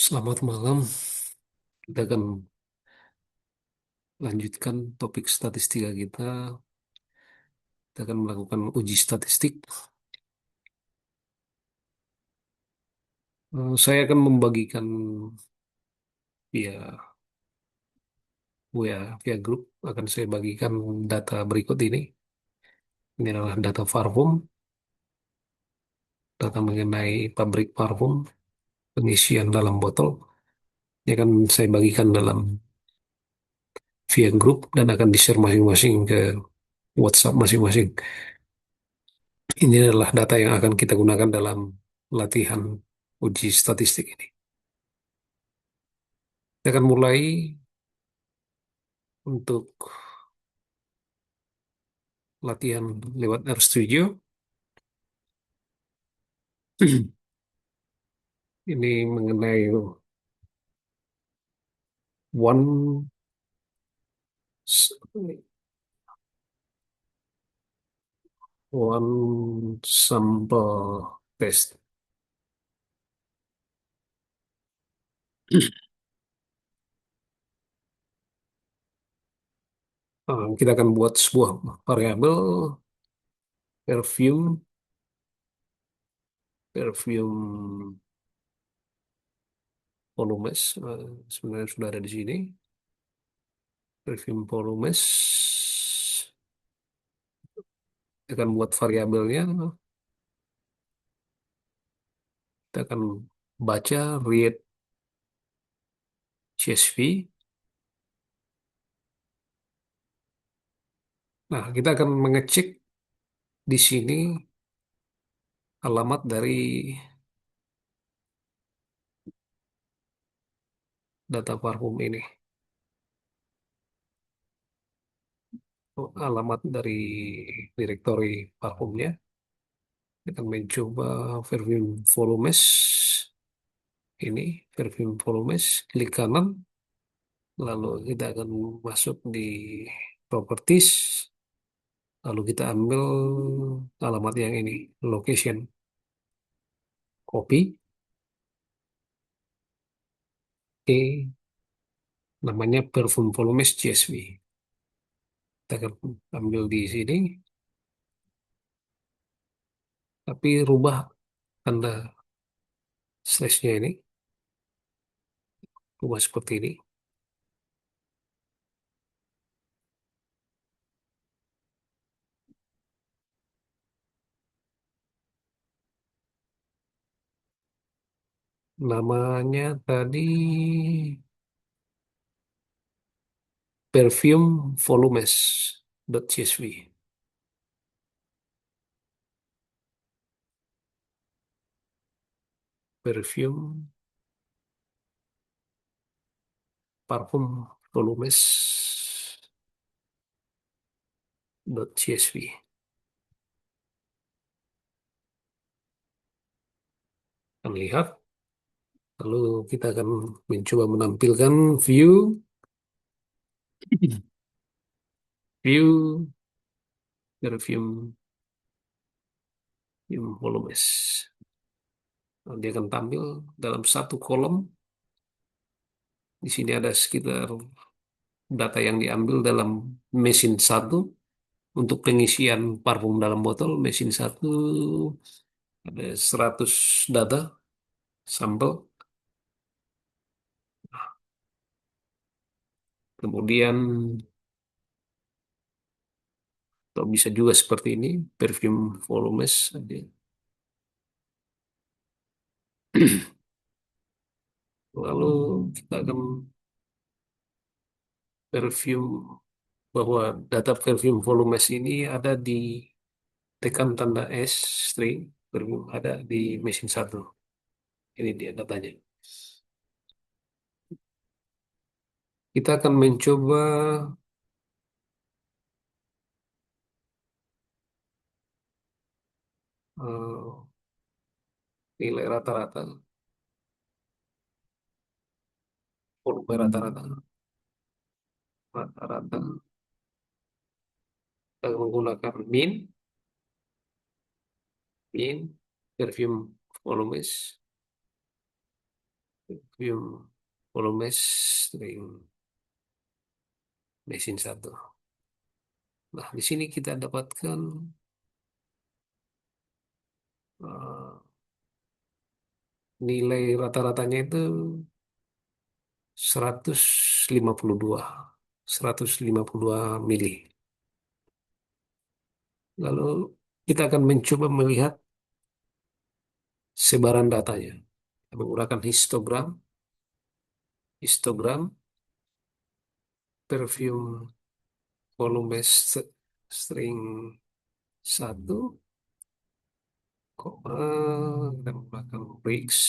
Selamat malam. Kita akan lanjutkan topik statistika kita. Kita akan melakukan uji statistik. Saya akan membagikan via WA, via grup. Akan saya bagikan data berikut ini. Ini adalah data parfum, data mengenai pabrik parfum, pengisian dalam botol. Ini akan saya bagikan dalam via grup dan akan di-share masing-masing ke WhatsApp masing-masing. Ini adalah data yang akan kita gunakan dalam latihan uji statistik ini. Kita akan mulai untuk latihan lewat RStudio. Ini mengenai one s- one sample test. Kita akan buat sebuah variabel perfume volumes. Sebenarnya sudah ada di sini. Perfume volumes. Kita akan buat variabelnya. Kita akan baca read CSV. Nah, kita akan mengecek di sini alamat dari data parfum ini. Alamat dari direktori parfumnya. Kita mencoba perfume volumes ini, perfume volumes, klik kanan, lalu kita akan masuk di properties, lalu kita ambil alamat yang ini, location, copy, namanya perfume volumes CSV. Kita akan ambil di sini, tapi rubah tanda slashnya ini, rubah seperti ini. Namanya tadi perfume volumes.csv. Perfume parfum volumes.csv. Kita lihat, lalu kita akan mencoba menampilkan view perfume volumes. Nah, dia akan tampil dalam satu kolom. Di sini ada sekitar data yang diambil dalam mesin satu untuk pengisian parfum dalam botol. Mesin satu ada 100 data sampel. Kemudian atau bisa juga seperti ini, perfume volumes. Lalu kita akan perfume bahwa data perfume volumes ini ada di tekan tanda S string perfume ada di mesin satu. Ini dia datanya. Kita akan mencoba eh, nilai rata-rata, volume rata-rata, rata-rata. Kita menggunakan min perfume volumes View volume string mesin satu. Nah, di sini kita dapatkan eh, nilai rata-ratanya itu 152, 152 mili. Lalu kita akan mencoba melihat sebaran datanya menggunakan histogram perfume volume string satu, koma, kita menggunakan breaks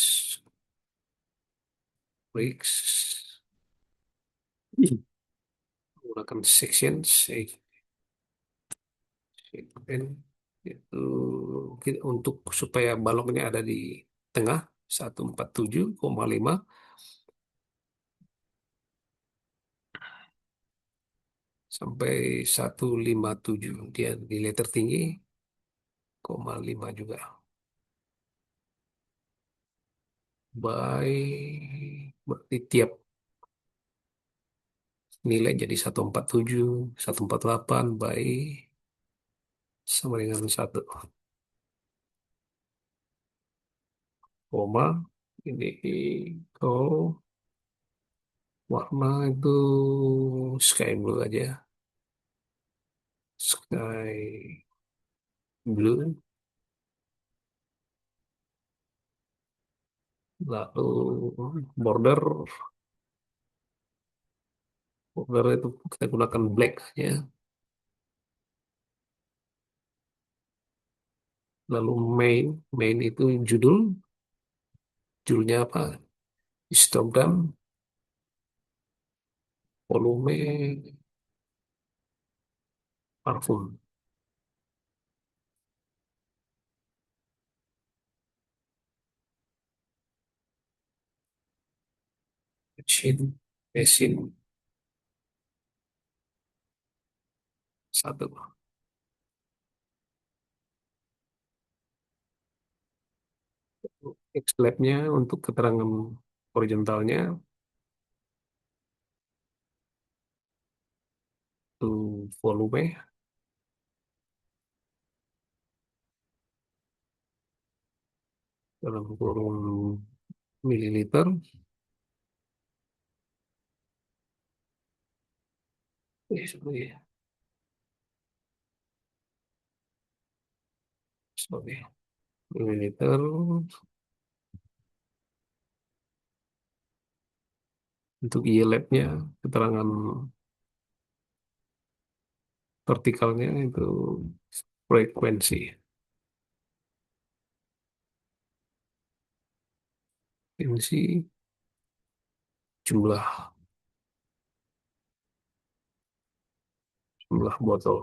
menggunakan segmen itu untuk supaya baloknya ada di tengah 147,5 sampai 157, dia nilai tertinggi 0,5 juga. Berarti tiap nilai jadi 147, 148 by sama dengan satu koma. Ini kalau warna itu sky blue aja, sky blue. Lalu border border itu kita gunakan black ya. Lalu main itu judulnya apa? Histogram volume parfum. Mesin satu. X-Lab-nya untuk keterangan horizontalnya itu volume dalam kurun mililiter. Sorry, sorry. Mililiter untuk Y-Lab-nya keterangan vertikalnya itu frekuensi. Frekuensi jumlah jumlah botol.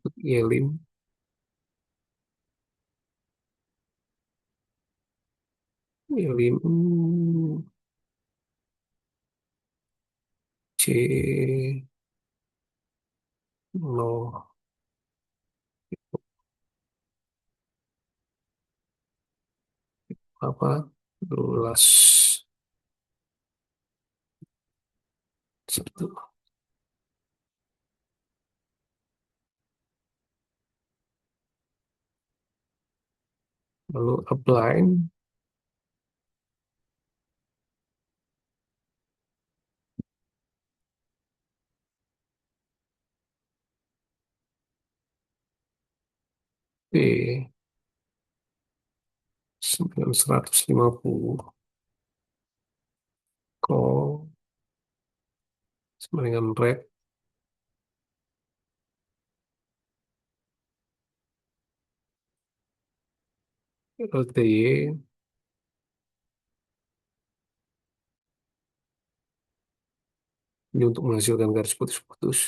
Untuk Y-Lim C 0 apa 12 satu. Lalu apply. B 150 call sama dengan red LTY ini untuk menghasilkan garis putus-putus.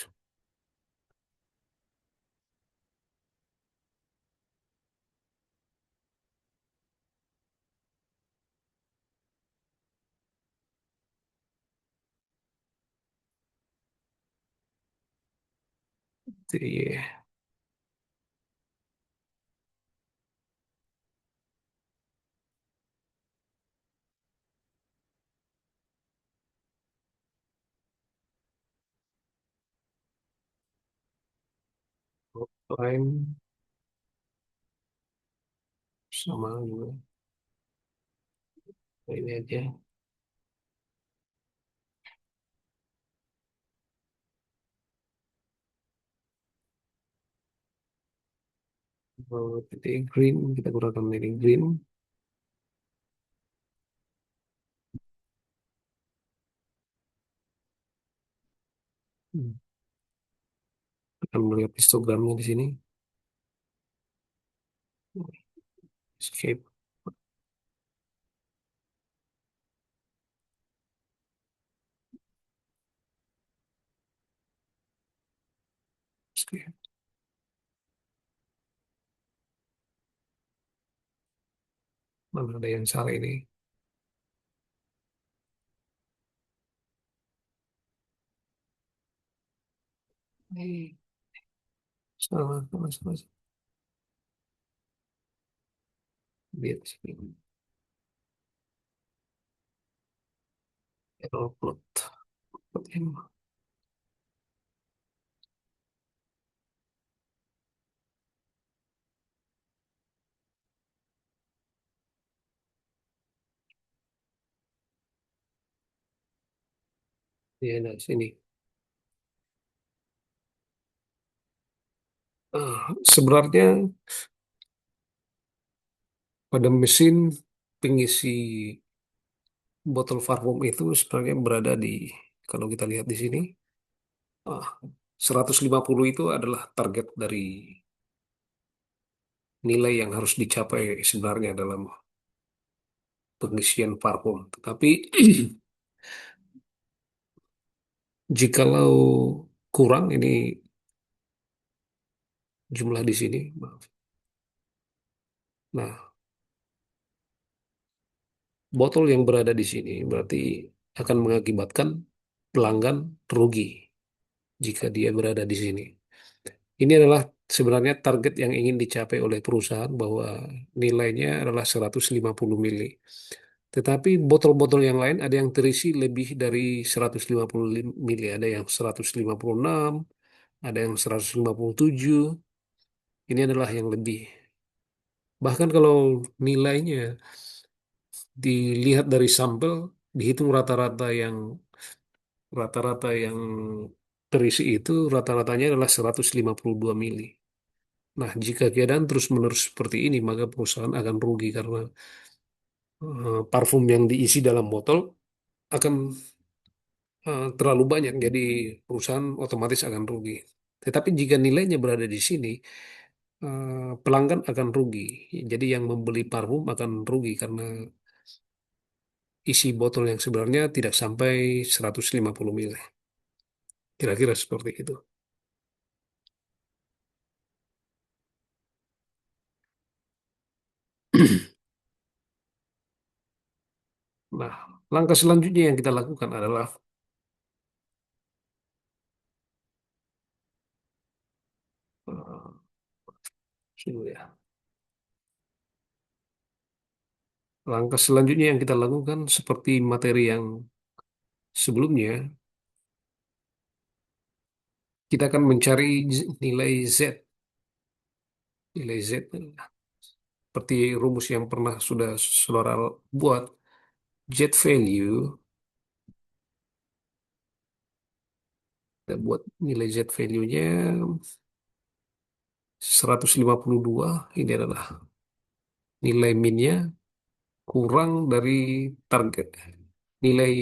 LTY Lain sama juga. Nah, ini aja. Titik green, kita gunakan titik green. Hmm. Akan melihat histogramnya di sini. Escape. Escape. Mana ada yang salah ini? Eh, salah, salah, salah. Lihat sini. Error plot. Plot yang ya, nah, sini. Sebenarnya pada mesin pengisi botol parfum itu sebenarnya berada di, kalau kita lihat di sini, ah, 150 itu adalah target dari nilai yang harus dicapai sebenarnya dalam pengisian parfum. Tetapi jikalau kurang ini jumlah di sini, maaf. Nah, botol yang berada di sini berarti akan mengakibatkan pelanggan rugi jika dia berada di sini. Ini adalah sebenarnya target yang ingin dicapai oleh perusahaan bahwa nilainya adalah 150 mili. Tetapi botol-botol yang lain ada yang terisi lebih dari 150 mili, ada yang 156, ada yang 157. Ini adalah yang lebih. Bahkan kalau nilainya dilihat dari sampel, dihitung rata-rata yang terisi itu rata-ratanya adalah 152 mili. Nah, jika keadaan terus-menerus seperti ini, maka perusahaan akan rugi karena parfum yang diisi dalam botol akan terlalu banyak, jadi perusahaan otomatis akan rugi. Tetapi jika nilainya berada di sini, pelanggan akan rugi. Jadi yang membeli parfum akan rugi karena isi botol yang sebenarnya tidak sampai 150 ml. Kira-kira seperti itu. Nah, langkah selanjutnya yang kita lakukan adalah eh, sungguh ya. Langkah selanjutnya yang kita lakukan seperti materi yang sebelumnya, kita akan mencari nilai Z. Nilai Z seperti rumus yang pernah sudah saudara buat. Z value, kita buat nilai Z value-nya 152. Ini adalah nilai minnya kurang dari target. Nilai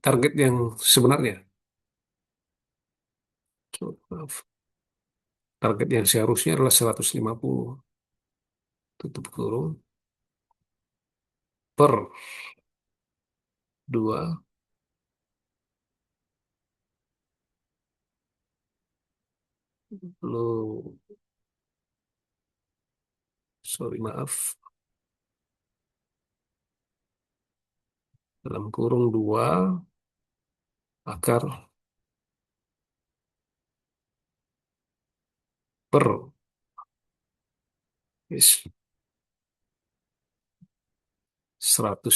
target yang sebenarnya. So, maaf. Target yang seharusnya adalah 150. Tutup kurung per 2. Lalu, sorry maaf, dalam kurung 2 akar per is 100.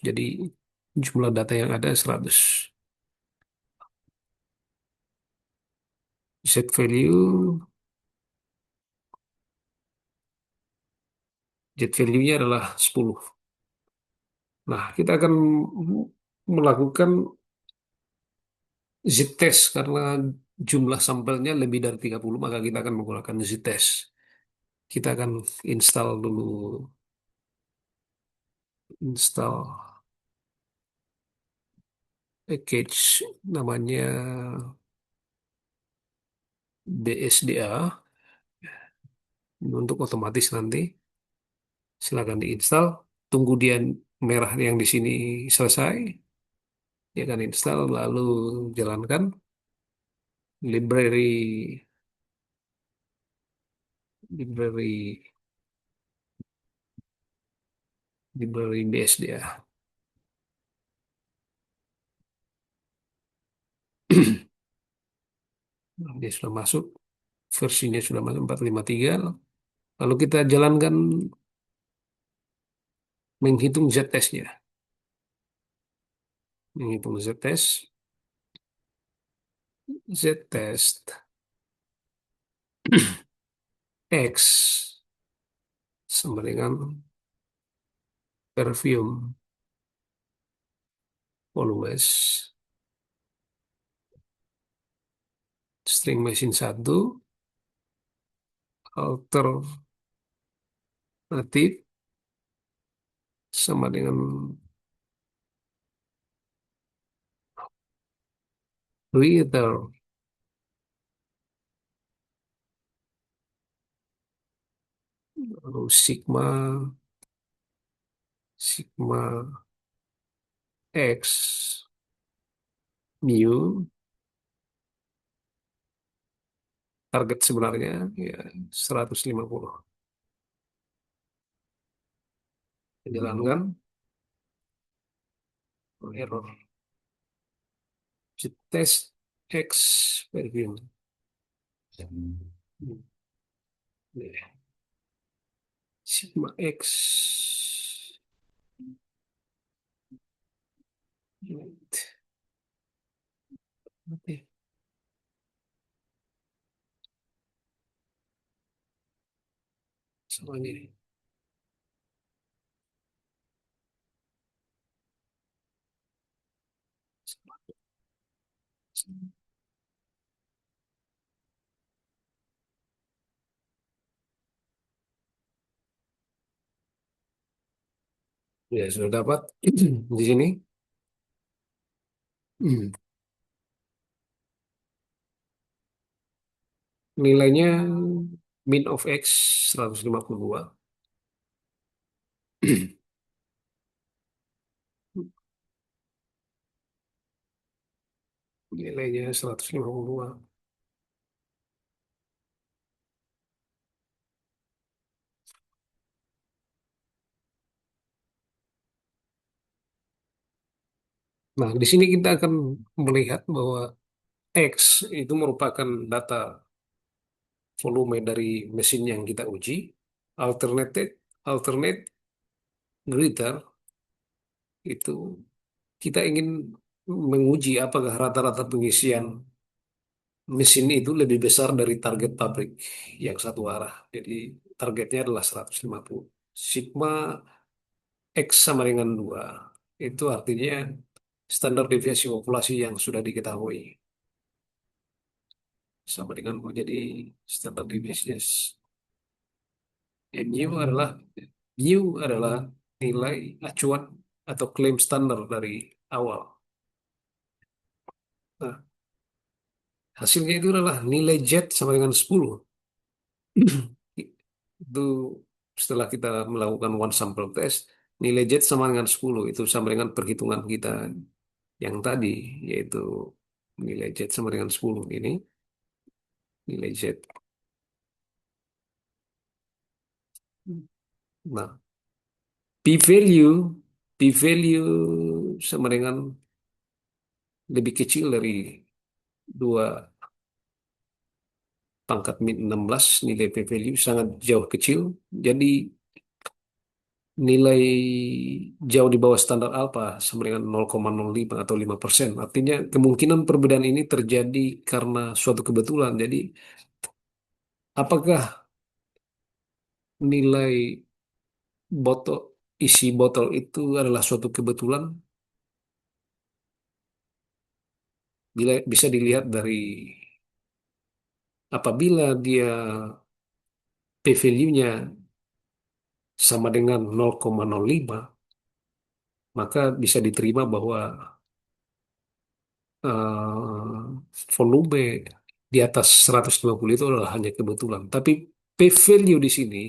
Jadi jumlah data yang ada 100. Z value, Z value-nya adalah 10. Nah, kita akan melakukan Z-test karena jumlah sampelnya lebih dari 30, maka kita akan menggunakan Z-test. Kita akan install dulu, install package namanya BSDA untuk otomatis nanti. Silakan diinstal, tunggu dia merah yang di sini selesai, dia akan install lalu jalankan library library library BSDA. Dia sudah masuk, versinya sudah masuk 453. Lalu kita jalankan menghitung Z-testnya. Menghitung Z-test, Z-test X sama dengan perfume volumes string mesin satu alternatif sama dengan creator lalu sigma sigma X mu target sebenarnya ya 150. Jalankan error test X perfume. Sigma X mati. Sama ini. Ya sudah dapat di sini. Nilainya min of X 152. Nilainya 152. Nah, di sini kita akan melihat bahwa X itu merupakan data volume dari mesin yang kita uji. Alternate greater itu kita ingin menguji apakah rata-rata pengisian mesin itu lebih besar dari target pabrik yang satu arah. Jadi targetnya adalah 150. Sigma X sama dengan 2. Itu artinya standar deviasi populasi yang sudah diketahui. Sama dengan jadi standar deviasinya. Mu adalah nilai acuan atau klaim standar dari awal. Nah, hasilnya itu adalah nilai Z sama dengan 10. Itu setelah kita melakukan one sample test, nilai Z sama dengan 10. Itu sama dengan perhitungan kita yang tadi, yaitu nilai Z sama dengan 10. Ini nilai Z. Nah, p-value, p-value sama dengan lebih kecil dari 2 × 16, nilai p-value sangat jauh kecil. Jadi nilai jauh di bawah standar alfa sama dengan 0,05 atau 5%. Artinya kemungkinan perbedaan ini terjadi karena suatu kebetulan. Jadi apakah nilai botol isi botol itu adalah suatu kebetulan? Bila bisa dilihat dari apabila dia p-value-nya sama dengan 0,05, maka bisa diterima bahwa volume di atas 150 itu adalah hanya kebetulan. Tapi p-value di sini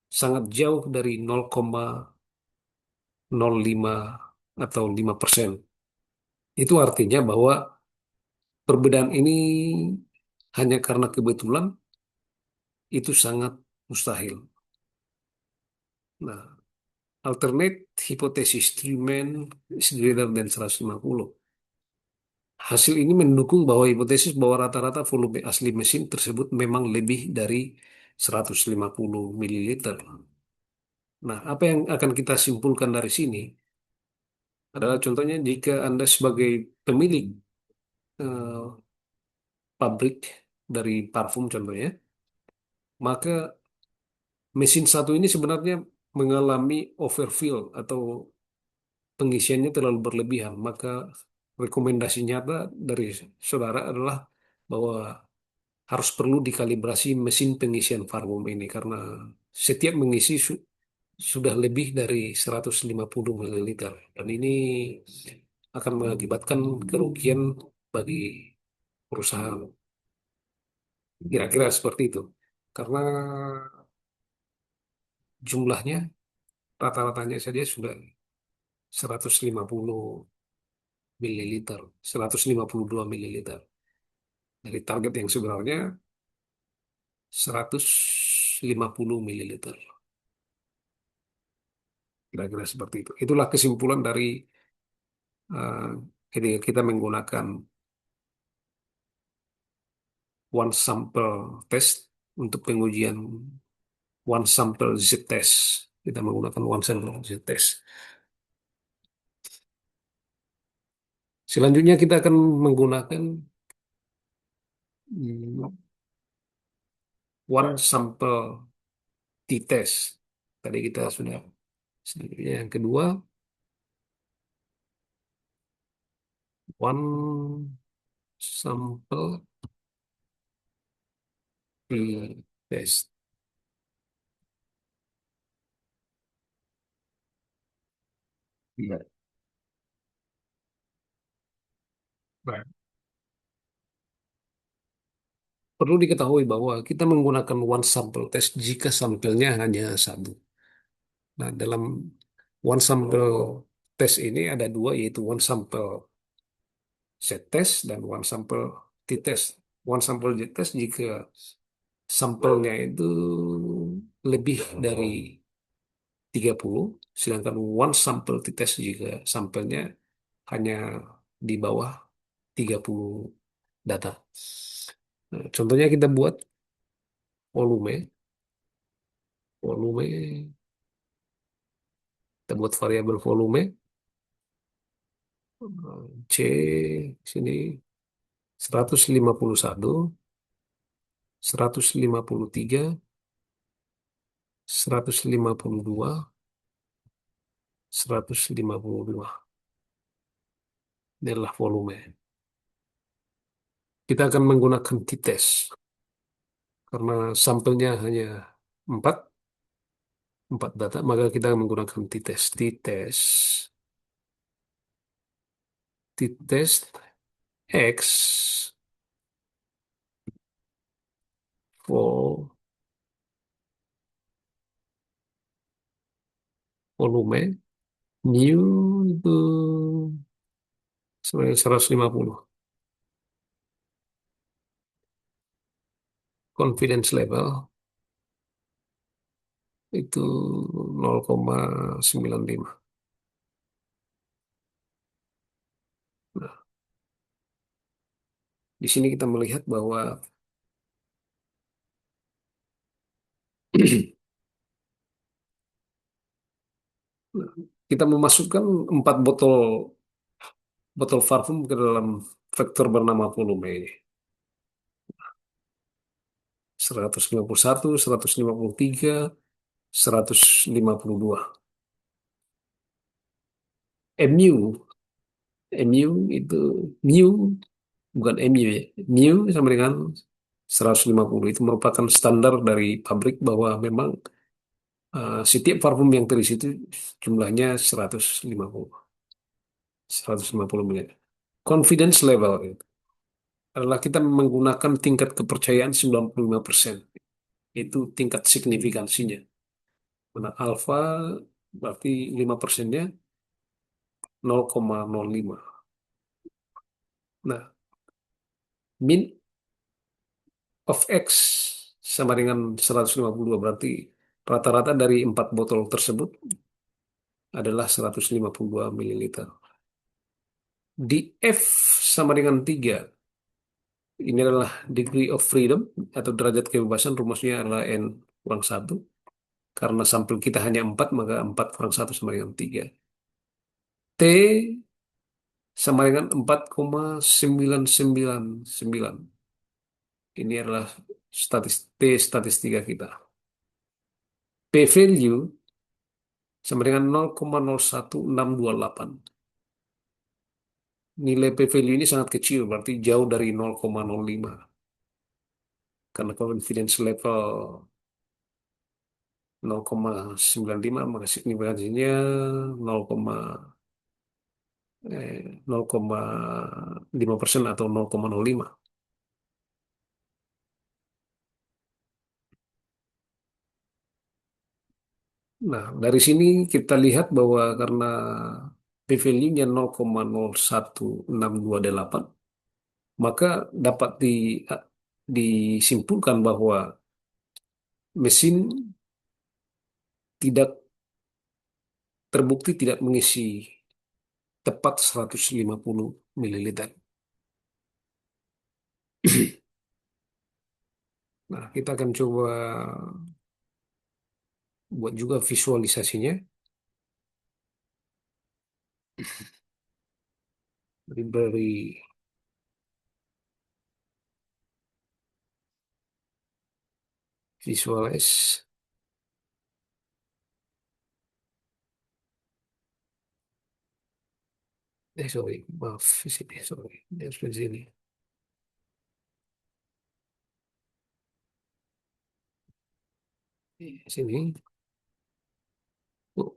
sangat jauh dari 0,05 atau 5%. Itu artinya bahwa perbedaan ini hanya karena kebetulan itu sangat mustahil. Nah, alternate hipotesis 3 men is greater than 150. Hasil ini mendukung bahwa hipotesis bahwa rata-rata volume asli mesin tersebut memang lebih dari 150 mililiter. Nah, apa yang akan kita simpulkan dari sini adalah contohnya jika Anda sebagai pemilik eh, pabrik dari parfum contohnya, maka mesin satu ini sebenarnya mengalami overfill atau pengisiannya terlalu berlebihan. Maka rekomendasi nyata dari saudara adalah bahwa harus perlu dikalibrasi mesin pengisian parfum ini karena setiap mengisi sudah lebih dari 150 ml dan ini akan mengakibatkan kerugian bagi perusahaan. Kira-kira seperti itu. Karena jumlahnya rata-ratanya saja sudah 150 mililiter, 152 mililiter. Dari target yang sebenarnya 150 mililiter. Kira-kira seperti itu. Itulah kesimpulan dari ketika kita menggunakan one sample test untuk pengujian one sample Z test. Kita menggunakan one sample Z test. Selanjutnya kita akan menggunakan mm, one sample t-test. Tadi kita sudah. Selanjutnya yang kedua, one sample t-test. Iya. Nah, perlu diketahui bahwa kita menggunakan one sample test jika sampelnya hanya satu. Nah, dalam one sample test ini ada dua, yaitu one sample Z-test dan one sample T-test. One sample Z-test jika sampelnya itu lebih dari 30, sedangkan one sample T-test jika sampelnya hanya di bawah 30 data. Nah, contohnya kita buat volume, volume, kita buat variabel volume, C sini 151, 153, 152, 152. Ini adalah volume. Kita akan menggunakan t-test karena sampelnya hanya 4, 4 data, maka kita akan menggunakan t-test. T-test, t-test X for volume new itu sebenarnya 150. Confidence level itu 0,95. Nah, di sini kita melihat bahwa kita memasukkan 4 botol parfum ke dalam vektor bernama volume ini. 151, 153, 152. MU, MU itu mu bukan MU ya. Mu sama dengan 150 itu merupakan standar dari pabrik bahwa memang setiap parfum yang terisi itu jumlahnya 150 ml. Confidence level itu adalah kita menggunakan tingkat kepercayaan 95%. Itu tingkat signifikansinya. Mana alfa berarti 5%-nya 0,05. Nah, min of X sama dengan 152 berarti rata-rata dari 4 botol tersebut adalah 152 ml. Di F sama dengan 3. Ini adalah degree of freedom atau derajat kebebasan. Rumusnya adalah N kurang 1. Karena sampel kita hanya 4, maka 4 kurang 1 sama dengan 3. T sama dengan 4,999. Ini adalah statistika kita. P value sama dengan 0,01628. Nilai P value ini sangat kecil, berarti jauh dari 0,05. Karena confidence level 0,95, maka signifikansinya 0, 0,5% atau 0,05. Nah, dari sini kita lihat bahwa karena P value-nya 0,01628, maka dapat disimpulkan bahwa mesin tidak terbukti tidak mengisi tepat 150 ml. Nah, kita akan coba buat juga visualisasinya. Beri visualize. Sorry, maaf, di sini, sorry, di sini. Di sini. Oh,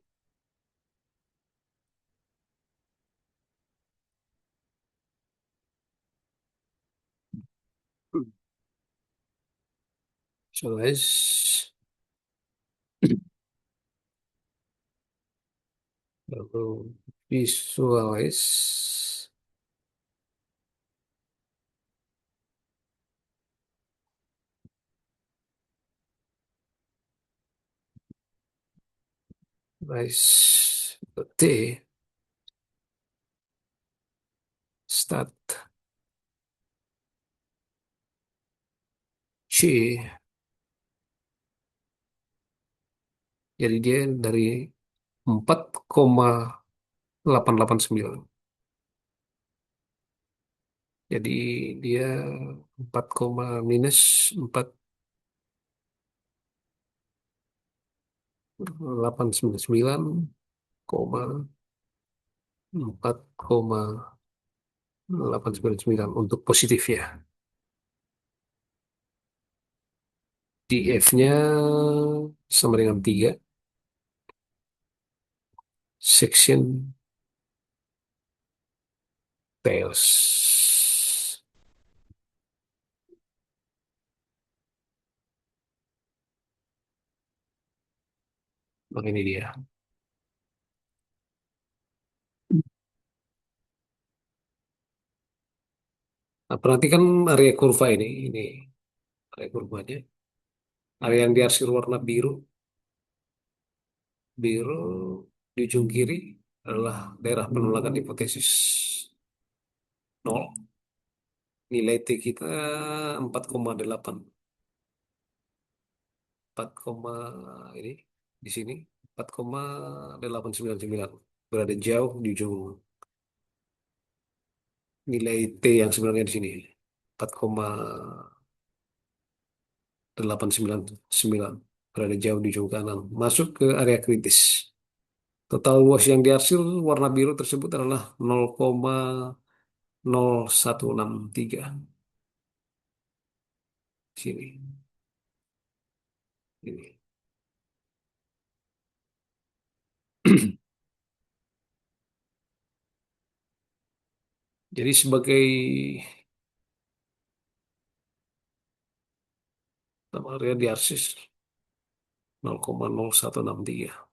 visualize. Lalu visualize. Visualize. T. Start. C. Jadi dia dari 4,889. Jadi dia 4, minus 4,899, 4,899 untuk positif ya. DF-nya sama dengan 3. Section tails. Nah, ini dia. Nah, perhatikan area kurva ini. Ini area kurvanya. Area yang diarsir warna biru. Biru di ujung kiri adalah daerah penolakan hipotesis 0. Nilai T kita 4,8. 4, ini di sini 4,899. Berada jauh di ujung nilai T yang sebenarnya di sini. 4,899. Berada jauh di ujung kanan. Masuk ke area kritis. Total luas yang dihasil warna biru tersebut adalah 0,0163. Sini. Ini. Jadi sebagai nama area diarsis 0,0163.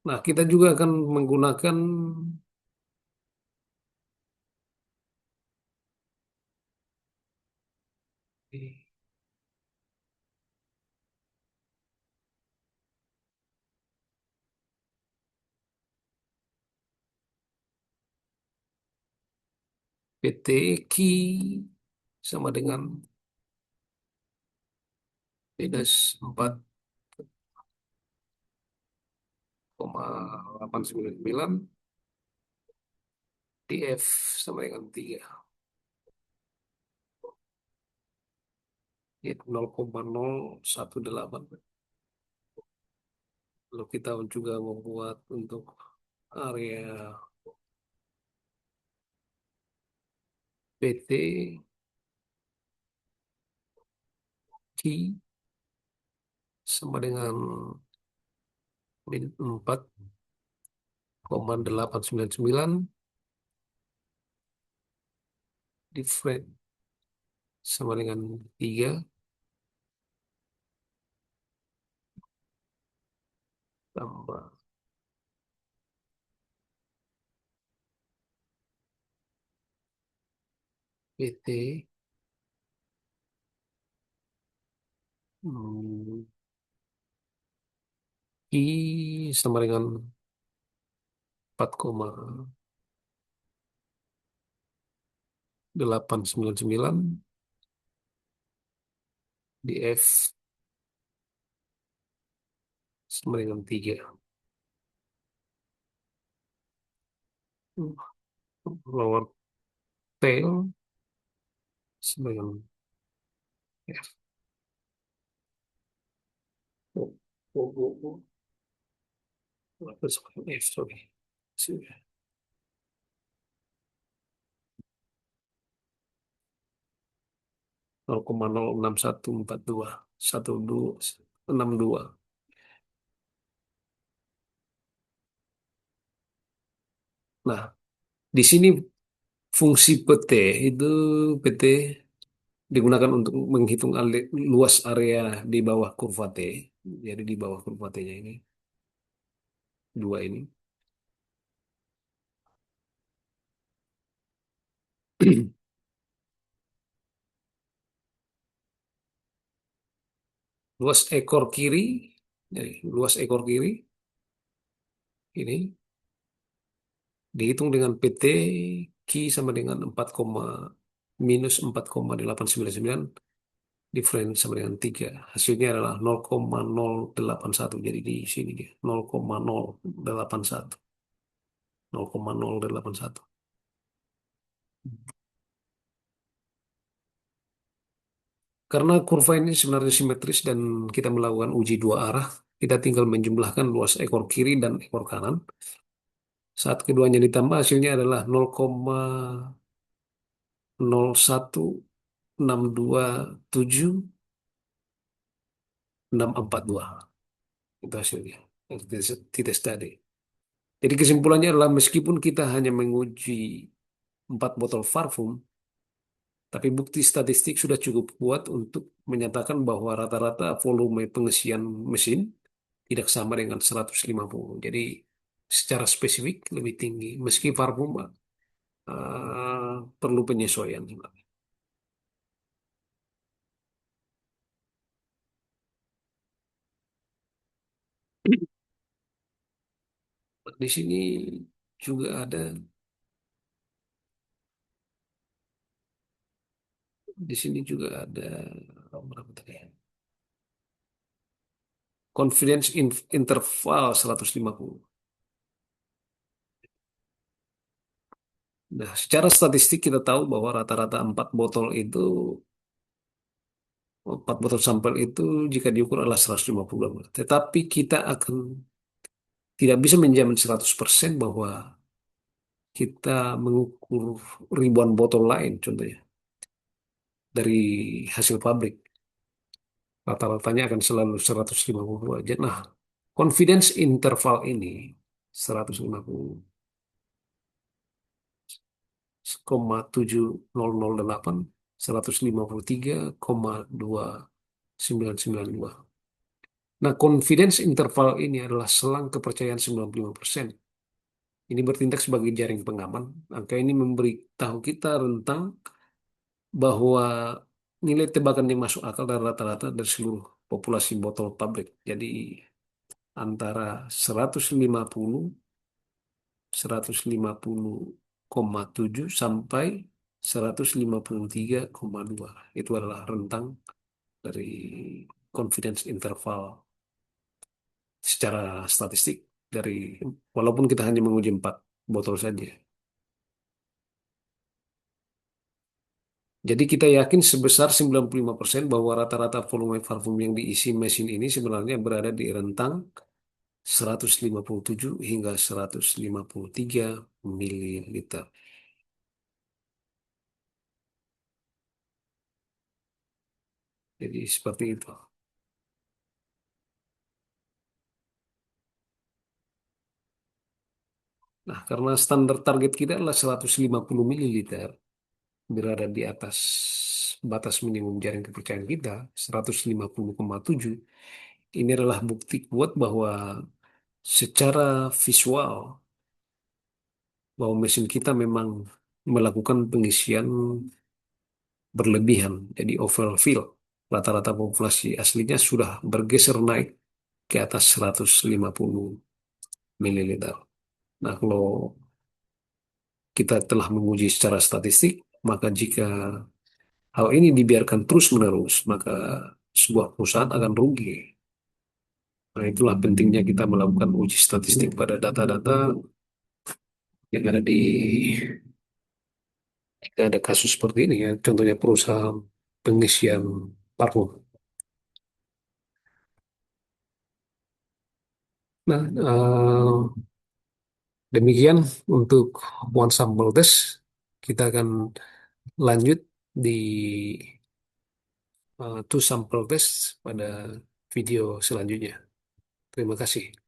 Nah, kita juga akan menggunakan PT Ki sama dengan minus 4,899 DF sama dengan 3. Yaitu 0,018. Lalu kita juga membuat untuk area PT Ki sama dengan min 4,899 divided sama dengan 3 tambah PT hmm, I sama dengan 4,899 di F sama dengan 3. Lower tail sama dengan F. Oh, oh, oh, oh. Apa sama dengan F, sorry. Sini. 0,06142. 1262. Nah, di sini fungsi PT itu PT digunakan untuk menghitung luas area di bawah kurva T. Jadi di bawah kurva T-nya ini, dua ini. Luas ekor kiri, jadi luas ekor kiri ini dihitung dengan PT Q sama dengan 4, minus 4,899 difference sama dengan 3. Hasilnya adalah 0,081. Jadi di sini dia 0,081. 0,081. Karena kurva ini sebenarnya simetris dan kita melakukan uji dua arah, kita tinggal menjumlahkan luas ekor kiri dan ekor kanan. Saat keduanya ditambah hasilnya adalah 0,01627,642. Itu hasilnya. Tidak tadi. Jadi kesimpulannya adalah meskipun kita hanya menguji 4 botol parfum, tapi bukti statistik sudah cukup kuat untuk menyatakan bahwa rata-rata volume pengisian mesin tidak sama dengan 150. Jadi secara spesifik lebih tinggi. Meski parfum perlu penyesuaian. Di sini juga ada, di sini juga ada berapa tadi ya? Confidence interval 150. Nah, secara statistik kita tahu bahwa rata-rata 4 botol sampel itu jika diukur adalah 150 gram. Tetapi kita akan tidak bisa menjamin 100% bahwa kita mengukur ribuan botol lain, contohnya dari hasil pabrik. Rata-ratanya akan selalu 150 aja. Nah, confidence interval ini 150,7008, 153,2992. Nah, confidence interval ini adalah selang kepercayaan 95%. Ini bertindak sebagai jaring pengaman. Angka ini memberitahu kita tentang bahwa nilai tebakan yang masuk akal dan rata-rata dari seluruh populasi botol pabrik. Jadi antara 150, 150,7 sampai 153,2. Itu adalah rentang dari confidence interval secara statistik dari walaupun kita hanya menguji 4 botol saja. Jadi kita yakin sebesar 95% bahwa rata-rata volume parfum yang diisi mesin ini sebenarnya berada di rentang 157 hingga 153 mililiter. Jadi seperti itu. Nah, karena standar target kita adalah 150 mililiter, berada di atas batas minimum jaring kepercayaan kita, 150,7. Ini adalah bukti kuat bahwa secara visual bahwa mesin kita memang melakukan pengisian berlebihan, jadi overfill. Rata-rata populasi aslinya sudah bergeser naik ke atas 150 mililiter. Nah, kalau kita telah menguji secara statistik, maka jika hal ini dibiarkan terus-menerus, maka sebuah perusahaan akan rugi. Nah, itulah pentingnya kita melakukan uji statistik pada data-data yang ada jika ada kasus seperti ini ya, contohnya perusahaan pengisian parfum. Nah, demikian untuk one sample test. Kita akan lanjut di two sample test pada video selanjutnya. Terima kasih.